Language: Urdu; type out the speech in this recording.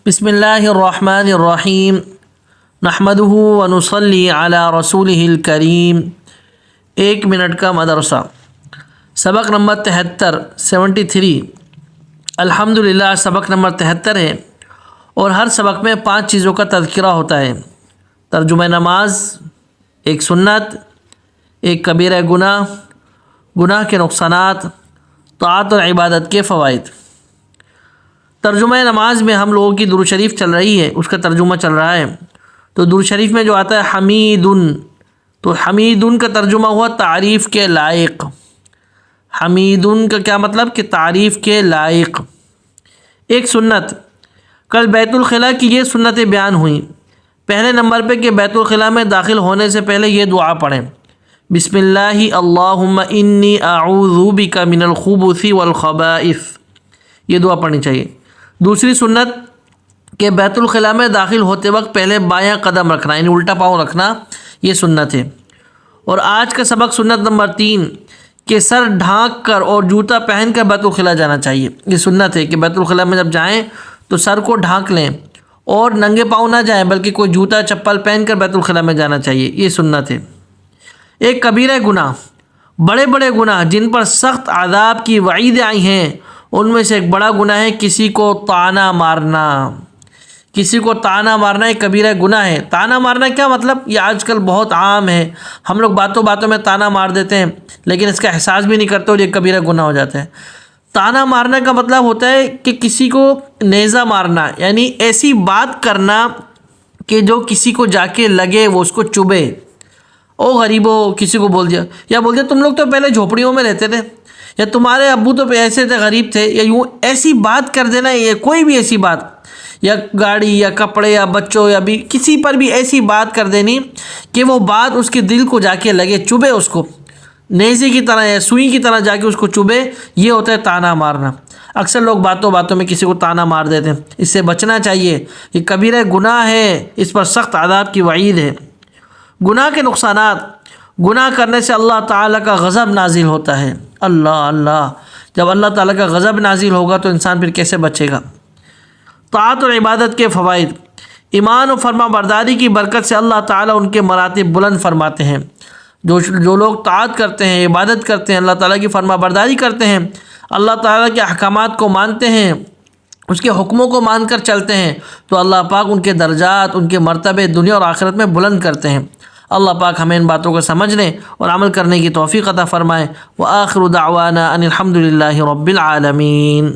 بسم اللہ الرحمن الرحیم نحمدہ ونصلی علی رسولہ الکریم۔ 1 منٹ کا مدرسہ، سبق نمبر 73 الحمدللہ سبق نمبر 73 ہے، اور ہر سبق میں 5 چیزوں کا تذکرہ ہوتا ہے: ترجمہ نماز، ایک سنت، ایک کبیرہ گناہ، گناہ کے نقصانات، طاعت اور عبادت کے فوائد۔ ترجمہ نماز میں ہم لوگوں کی درود شریف چل رہی ہے، اس کا ترجمہ چل رہا ہے۔ تو درود شریف میں جو آتا ہے حمیدن، تو حمیدن کا ترجمہ ہوا تعریف کے لائق۔ حمیدن کا کیا مطلب؟ کہ تعریف کے لائق۔ ایک سنت، کل بیت الخلاء کی یہ سنتیں بیان ہوئیں۔ پہلے نمبر پہ کہ بیت الخلاء میں داخل ہونے سے پہلے یہ دعا پڑھیں: بسم اللہ اللہم انی اعوذ بک من الخبث والخبائث، یہ دعا پڑھنی چاہیے۔ دوسری سنت کہ بیت الخلاء میں داخل ہوتے وقت پہلے بایاں قدم رکھنا، یعنی الٹا پاؤں رکھنا، یہ سنت ہے۔ اور آج کا سبق سنت نمبر 3 کہ سر ڈھانک کر اور جوتا پہن کر بیت الخلاء جانا چاہیے۔ یہ سنت ہے کہ بیت الخلاء میں جب جائیں تو سر کو ڈھانک لیں اور ننگے پاؤں نہ جائیں، بلکہ کوئی جوتا چپل پہن کر بیت الخلاء میں جانا چاہیے، یہ سنت ہے۔ ایک کبیرہ گناہ، بڑے بڑے گناہ جن پر سخت عذاب کی وعیدیں آئی ہیں، ان میں سے ایک بڑا گناہ ہے کسی کو طعنہ مارنا۔ کسی کو طعنہ مارنا ایک کبیرہ گناہ ہے۔ طعنہ مارنا کیا مطلب؟ یہ آج کل بہت عام ہے، ہم لوگ باتوں باتوں میں طعنہ مار دیتے ہیں لیکن اس کا احساس بھی نہیں کرتے اور یہ کبیرہ گناہ ہو جاتا ہے۔ طعنہ مارنے کا مطلب ہوتا ہے کہ کسی کو نیزہ مارنا، یعنی ایسی بات کرنا کہ جو کسی کو جا کے لگے، وہ اس کو چبھے۔ او غریبو، کسی کو بول دیا، یا بول دیا تم لوگ تو پہلے جھوپڑیوں میں رہتے تھے، یا تمہارے ابو تو ایسے تھے، غریب تھے، یا یوں ایسی بات کر دینا، یا کوئی بھی ایسی بات، یا گاڑی یا کپڑے یا بچوں یا بھی کسی پر بھی ایسی بات کر دینی کہ وہ بات اس کے دل کو جا کے لگے، چبھے، اس کو نیزے کی طرح یا سوئی کی طرح جا کے اس کو چبھے، یہ ہوتا ہے طعنہ مارنا۔ اکثر لوگ باتوں باتوں میں کسی کو طعنہ مار دیتے ہیں، اس سے بچنا چاہیے، یہ کبیرہ گناہ ہے، اس پر سخت عذاب کی وعید ہے۔ گناہ کے نقصانات، گناہ کرنے سے اللہ تعالیٰ کا غضب نازل ہوتا ہے۔ اللہ، جب اللہ تعالیٰ کا غضب نازل ہوگا تو انسان پھر کیسے بچے گا؟ طاعت اور عبادت کے فوائد، ایمان و فرما برداری کی برکت سے اللہ تعالیٰ ان کے مراتب بلند فرماتے ہیں۔ جو لوگ طاعت کرتے ہیں، عبادت کرتے ہیں، اللہ تعالیٰ کی فرما برداری کرتے ہیں، اللہ تعالیٰ کے احکامات کو مانتے ہیں، اس کے حکموں کو مان کر چلتے ہیں، تو اللہ پاک ان کے درجات، ان کے مرتبے دنیا اور آخرت میں بلند کرتے ہیں۔ اللہ پاک ہمیں ان باتوں کو سمجھنے اور عمل کرنے کی توفیق عطا فرمائے۔ وآخر دعوانا ان الحمد للہ رب العالمین۔